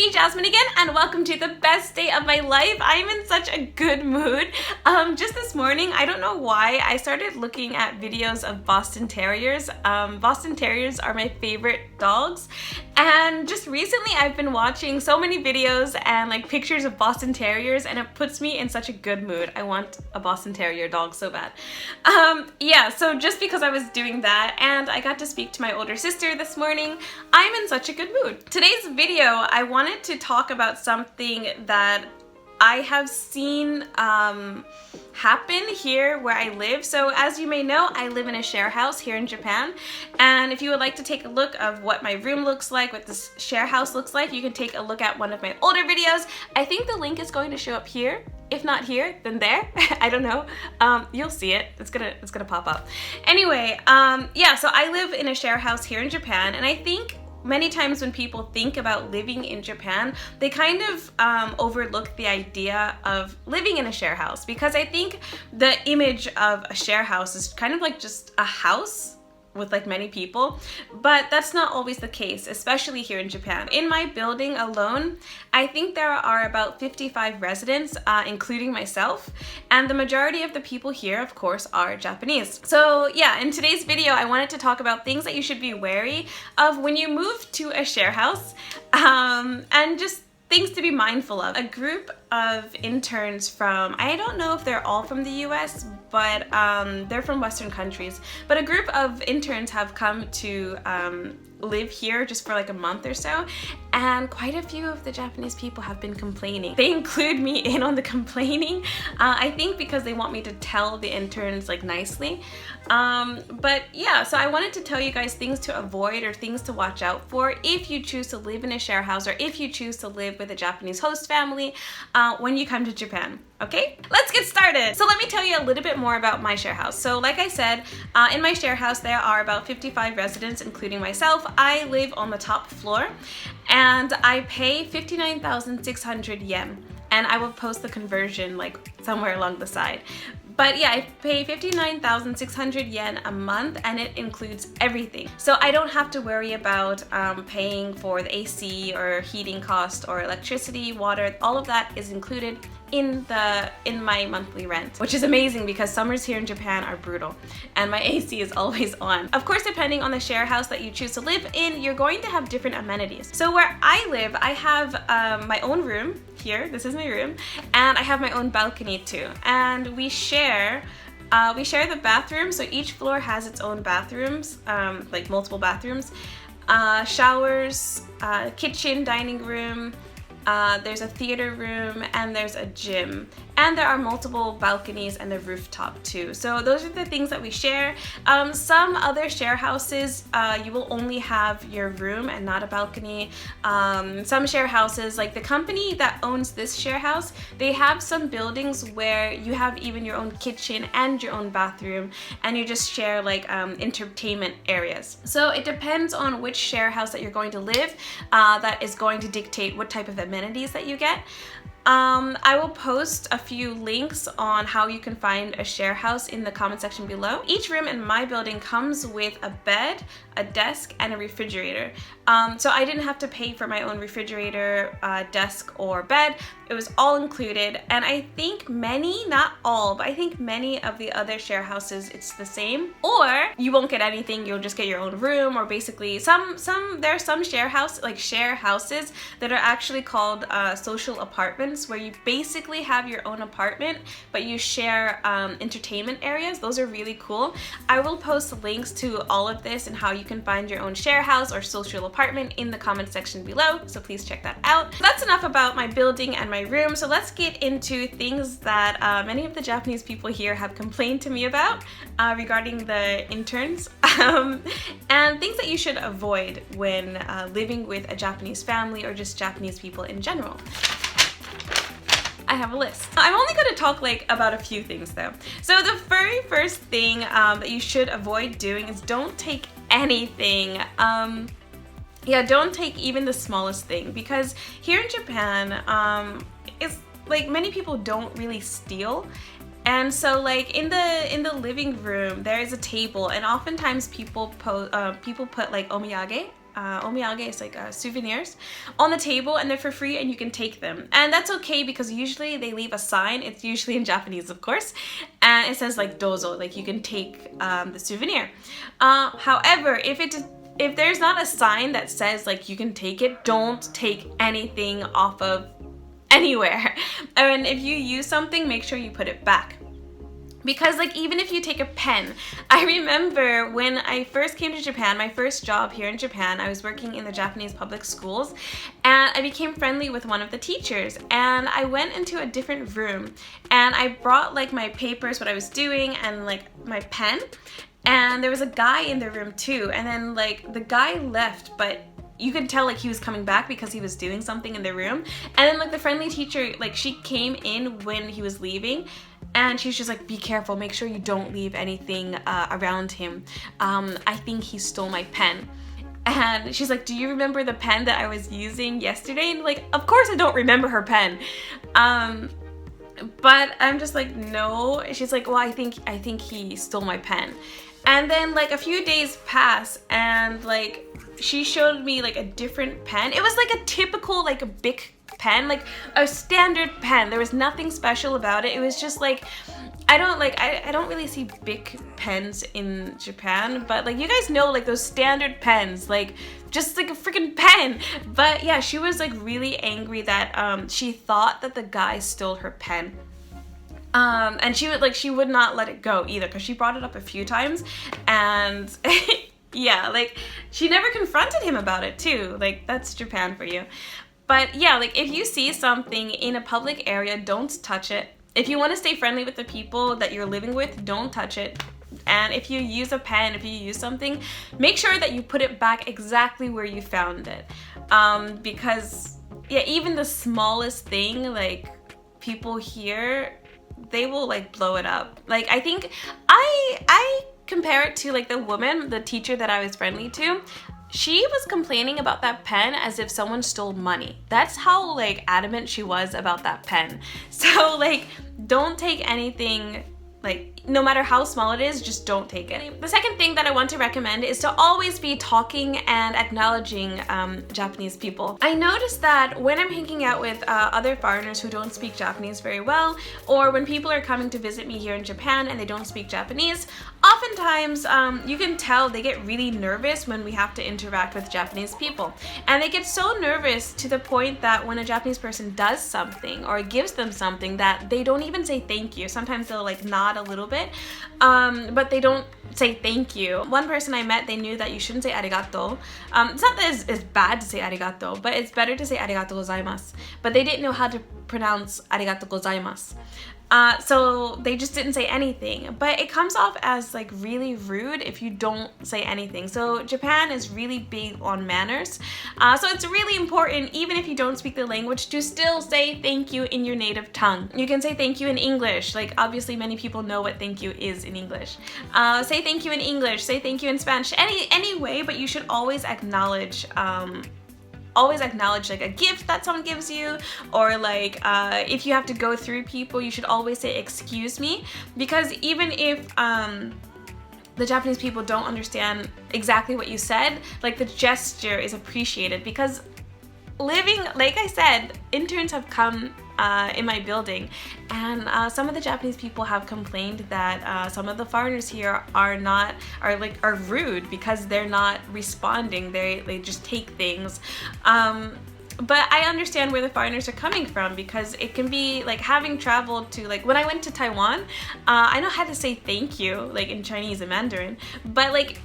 me, Jasmine again, and welcome to the best day of my life. I'm in such a good mood. Just this morning, I don't know why, I started looking at videos of Boston Terriers. Boston Terriers are my favorite dogs, and just recently I've been watching so many videos and like pictures of Boston Terriers, and it puts me in such a good mood. I want a Boston Terrier dog so bad. Yeah, so just because I was doing that and I got to speak to my older sister this morning, I'm in such a good mood. Today's video, I wanted to talk about something that I have seen happen here where I live. So as you may know, I live in a share house here in Japan, and if you would like to take a look of what my room looks like, what this share house looks like, you can take a look at one of my older videos. I think the link is going to show up here. If not here, then there. I don't know. You'll see it. It's gonna pop up. Anyway, yeah, so I live in a share house here in Japan, and I think many times when people think about living in Japan, they kind of overlook the idea of living in a share house, because I think the image of a share house is kind of like just a house with like many people, but that's not always the case, especially here in Japan. In my building alone, I think there are about 55 residents, including myself, and the majority of the people here, of course, are Japanese. So yeah, in today's video, I wanted to talk about things that you should be wary of when you move to a share house, and just things to be mindful of. A group of interns from, I don't know if they're all from the US, but they're from Western countries. But a group of interns have come to live here just for like a month or so, and quite a few of the Japanese people have been complaining. They include me in on the complaining, I think because they want me to tell the interns like nicely. But yeah, so I wanted to tell you guys things to avoid or things to watch out for if you choose to live in a share house, or if you choose to live with a Japanese host family when you come to Japan. Okay, let's get started. So let me tell you a little bit more about my share house. So like I said, in my share house there are about 55 residents, including myself. I live on the top floor, and I pay 59,600 yen, and I will post the conversion like somewhere along the side. But yeah, I pay 59,600 yen a month, and it includes everything. So I don't have to worry about paying for the AC or heating cost or electricity, water. All of that is included in my monthly rent, which is amazing because summers here in Japan are brutal and my AC is always on. Of course, depending on the share house that you choose to live in, you're going to have different amenities. So where I live, I have my own room here. This is my room, and I have my own balcony too, and we share the bathroom. So each floor has its own bathrooms, like multiple bathrooms, showers, kitchen, dining room, there's a theater room, and there's a gym, and there are multiple balconies and a rooftop too. So those are the things that we share. Some other share houses, you will only have your room and not a balcony. Some share houses, like the company that owns this share house, they have some buildings where you have even your own kitchen and your own bathroom, and you just share like entertainment areas. So it depends on which share house that you're going to live, that is going to dictate what type of amenities that you get. I will post a few links on how you can find a share house in the comment section below. Each room in my building comes with a bed, a desk, and a refrigerator. So I didn't have to pay for my own refrigerator, desk, or bed. It was all included, and I think many, not all, but I think many of the other share houses it's the same. Or you won't get anything, you'll just get your own room, or basically there are some share houses that are actually called social apartments, where you basically have your own apartment but you share entertainment areas. Those are really cool. I will post links to all of this and how you can find your own share house or social apartment in the comment section below, so please check that out. That's enough about my building and my room, so let's get into things that many of the Japanese people here have complained to me about regarding the interns, and things that you should avoid when living with a Japanese family or just Japanese people in general. I have a list. I'm only going to talk like about a few things though. So the very first thing that you should avoid doing is don't take anything. Yeah, don't take even the smallest thing, because here in Japan, it's like many people don't really steal. And so like in the living room there is a table, and oftentimes people put like omiyage omiyage is like souvenirs on the table, and they're for free and you can take them. And that's okay because usually they leave a sign. It's usually in Japanese, of course, and it says like dozo, like you can take the souvenir. However, if there's not a sign that says like you can take it, don't take anything off of anywhere. And if you use something, make sure you put it back. Because like even if you take a pen, I remember when I first came to Japan, my first job here in Japan, I was working in the Japanese public schools, and I became friendly with one of the teachers, and I went into a different room and I brought like my papers, what I was doing, and like my pen, and there was a guy in the room too, and then like the guy left, but you could tell like he was coming back because he was doing something in the room. And then like the friendly teacher, like she came in when he was leaving, and she's just like, be careful, make sure you don't leave anything around him. I think he stole my pen. And she's like, do you remember the pen that I was using yesterday? And like, of course I don't remember her pen. But I'm just like, no. She's like, well, I think he stole my pen. And then like a few days pass, and like she showed me like a different pen. It was like a typical like a big pen, like a standard pen. There was nothing special about it. It was just like, I don't really see big pens in Japan, but like you guys know like those standard pens, like just like a freaking pen. But yeah, she was like really angry that she thought that the guy stole her pen. And she would not let it go either, because she brought it up a few times, and yeah, like she never confronted him about it too. Like that's Japan for you. But yeah, like if you see something in a public area, don't touch it. If you want to stay friendly with the people that you're living with, don't touch it. And if you use a pen, if you use something, make sure that you put it back exactly where you found it. Because yeah, even the smallest thing, like people here, they will like blow it up. Like I think I compare it to like the woman, the teacher that I was friendly to. She was complaining about that pen as if someone stole money. That's how like adamant she was about that pen. So like don't take anything, like no matter how small it is, just don't take it. The second thing that I want to recommend is to always be talking and acknowledging Japanese people. I noticed that when I'm hanging out with other foreigners who don't speak Japanese very well, or when people are coming to visit me here in Japan and they don't speak Japanese, oftentimes you can tell they get really nervous when we have to interact with Japanese people. And they get so nervous to the point that when a Japanese person does something or gives them something, that they don't even say thank you. Sometimes they'll like nod a little bit, but they don't say thank you. One person I met, they knew that you shouldn't say arigato. It's not that it's bad to say arigato, but it's better to say arigato gozaimasu. But they didn't know how to pronounce arigato gozaimasu. So they just didn't say anything, but it comes off as like really rude if you don't say anything. So Japan is really big on manners. So it's really important, even if you don't speak the language, to still say thank you in your native tongue. You can say thank you in English. Like obviously many people know what thank you is in English. Say thank you in English, say thank you in Spanish, any way, but you should always acknowledge like a gift that someone gives you, or like if you have to go through people, you should always say excuse me, because even if the Japanese people don't understand exactly what you said, like the gesture is appreciated. Because living, like I said, interns have come in my building, and some of the Japanese people have complained that some of the foreigners here are rude because they're not responding. They just take things. But I understand where the foreigners are coming from, because it can be like, having traveled to, like when I went to Taiwan, I know how to say thank you like in Chinese and Mandarin, but like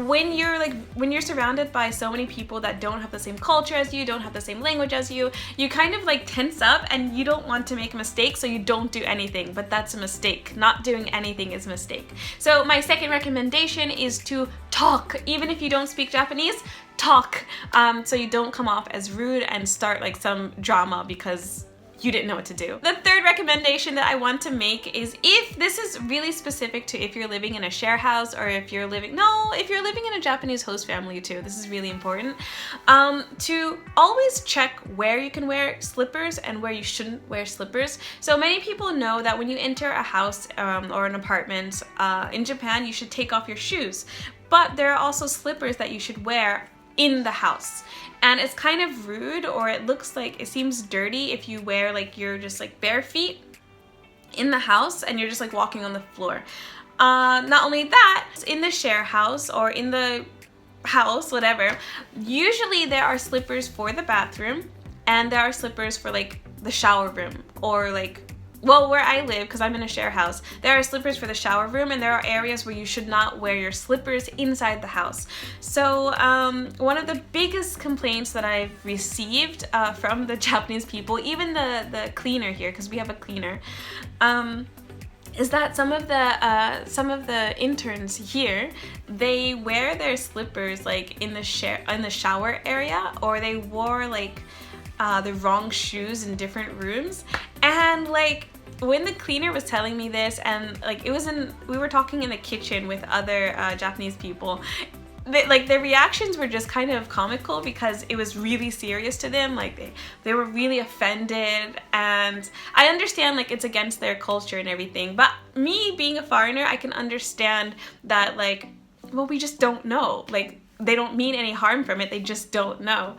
when you're surrounded by so many people that don't have the same culture as you, don't have the same language as you, you kind of like tense up, and you don't want to make a mistake, so you don't do anything. But that's a mistake. Not doing anything is a mistake. So my second recommendation is to talk. Even if you don't speak Japanese, talk, so you don't come off as rude and start like some drama because you didn't know what to do. The third recommendation that I want to make is, if this is really specific to if you're living in a share house, or if you're living in a Japanese host family too, this is really important, to always check where you can wear slippers and where you shouldn't wear slippers. So many people know that when you enter a house or an apartment in Japan, you should take off your shoes, but there are also slippers that you should wear in the house. And it's kind of rude, or it looks like it seems dirty if you wear like you're just like bare feet in the house and you're just like walking on the floor. Not only that, in the share house or in the house, whatever, usually there are slippers for the bathroom and there are slippers for like the shower room, or like, well, where I live, because I'm in a share house, there are slippers for the shower room, and there are areas where you should not wear your slippers inside the house. So one of the biggest complaints that I've received from the Japanese people, even the cleaner here, because we have a cleaner, is that some of the interns here, they wear their slippers like in the shower area, or they wore like the wrong shoes in different rooms. And like when the cleaner was telling me this, and like we were talking in the kitchen with other Japanese people, their reactions were just kind of comical because it was really serious to them. Like they were really offended, and I understand like it's against their culture and everything, but me being a foreigner, I can understand that, like, well, we just don't know. Like, they don't mean any harm from it, they just don't know.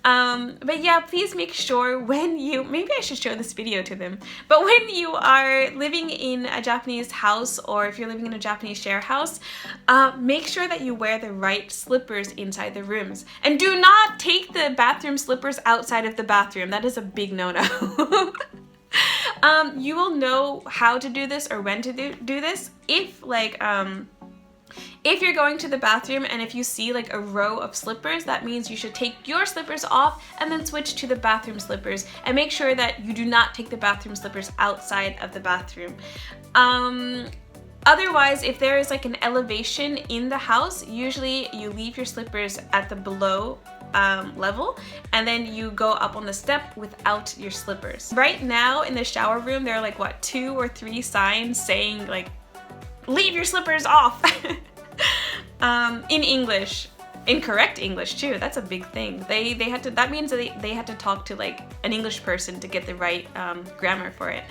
But yeah, please make sure when maybe I should show this video to them, but when you are living in a Japanese house, or if you're living in a Japanese share house, make sure that you wear the right slippers inside the rooms. And do not take the bathroom slippers outside of the bathroom. That is a big no-no. You will know how to do this or when to do this if like if you're going to the bathroom and if you see like a row of slippers, that means you should take your slippers off and then switch to the bathroom slippers, and make sure that you do not take the bathroom slippers outside of the bathroom. Otherwise, if there is like an elevation in the house, usually you leave your slippers at the below level, and then you go up on the step without your slippers. Right now in the shower room, there are like what, 2 or 3 signs saying like, leave your slippers off. In English, in correct English too. That's a big thing. They had to, that means that they had to talk to like an English person to get the right grammar for it.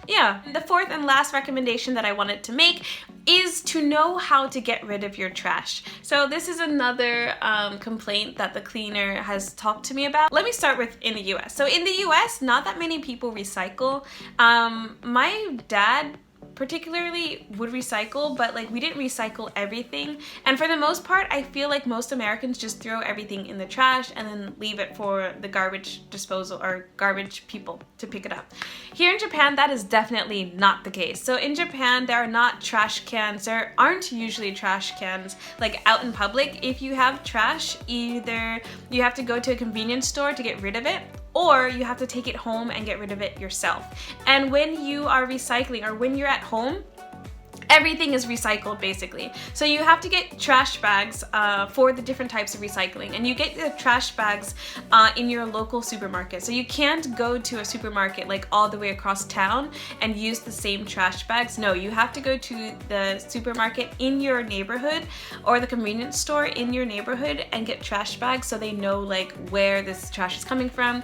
Yeah, the fourth and last recommendation that I wanted to make is to know how to get rid of your trash. So this is another complaint that the cleaner has talked to me about. Let me start with in the US. So in the US, not that many people recycle. My dad particularly would recycle, but like we didn't recycle everything. And for the most part, I feel like most Americans just throw everything in the trash and then leave it for the garbage disposal or garbage people to pick it up. Here in Japan, that is definitely not the case. So in Japan, there are not trash cans. There aren't usually trash cans like out in public. If you have trash, either you have to go to a convenience store to get rid of it, or you have to take it home and get rid of it yourself. And when you are recycling, or when you're at home, everything is recycled basically. So you have to get trash bags for the different types of recycling, and you get the trash bags in your local supermarket. So you can't go to a supermarket like all the way across town and use the same trash bags. No, you have to go to the supermarket in your neighborhood or the convenience store in your neighborhood and get trash bags so they know like where this trash is coming from.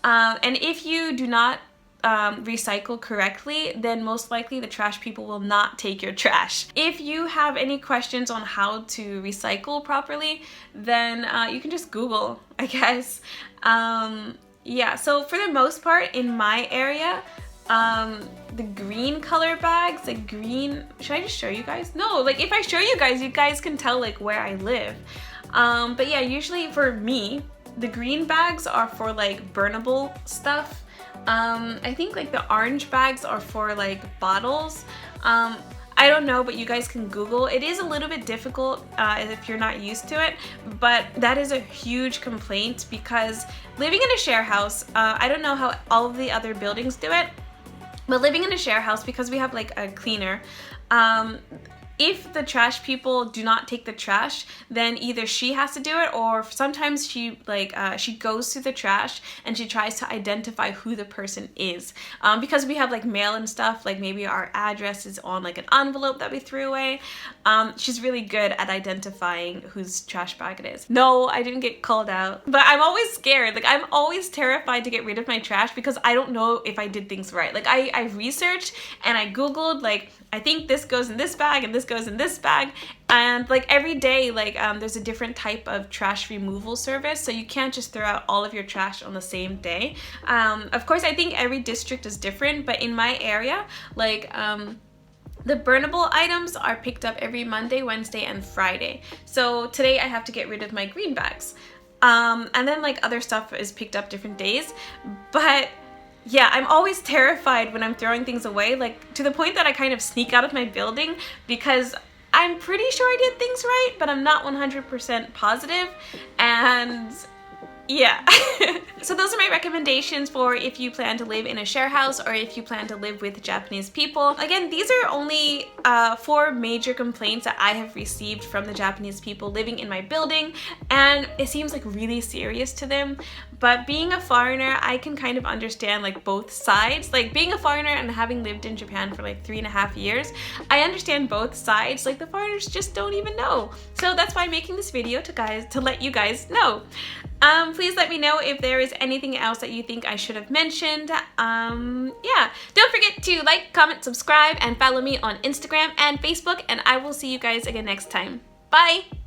And if you do not recycle correctly, then most likely the trash people will not take your trash. If you have any questions on how to recycle properly, then you can just Google, I guess. Yeah, so for the most part in my area, the green color bags, the green, should I just show you guys? No, like if I show you guys can tell like where I live. But yeah, usually for me, the green bags are for like burnable stuff. I think like the orange bags are for like bottles. I don't know, but you guys can Google. It is a little bit difficult if you're not used to it, but that is a huge complaint because living in a share house, I don't know how all of the other buildings do it, but living in a share house, because we have like a cleaner, if the trash people do not take the trash, then either she has to do it, or sometimes she she goes through the trash and she tries to identify who the person is. Because we have like mail and stuff, like maybe our address is on like an envelope that we threw away. She's really good at identifying whose trash bag it is. No, I didn't get called out, but I'm always scared. Like I'm always terrified to get rid of my trash because I don't know if I did things right. Like I researched and I Googled, like I think this goes in this bag and this this goes in this bag. And like every day, like there's a different type of trash removal service, so you can't just throw out all of your trash on the same day. Of course, I think every district is different, but in my area, like the burnable items are picked up every Monday, Wednesday, and Friday. So today I have to get rid of my green bags. And then like other stuff is picked up different days. But yeah, I'm always terrified when I'm throwing things away, like to the point that I kind of sneak out of my building because I'm pretty sure I did things right, but I'm not 100% positive. And yeah. So those are my recommendations for if you plan to live in a share house or if you plan to live with Japanese people. Again, these are only 4 major complaints that I have received from the Japanese people living in my building, and it seems like really serious to them. But being a foreigner, I can kind of understand like both sides. Like being a foreigner and having lived in Japan for like 3.5 years, I understand both sides. Like the foreigners just don't even know. So that's why I'm making this video to let you guys know. Please let me know if there is anything else that you think I should have mentioned. Yeah, don't forget to like, comment, subscribe, and follow me on Instagram and Facebook, and I will see you guys again next time. Bye!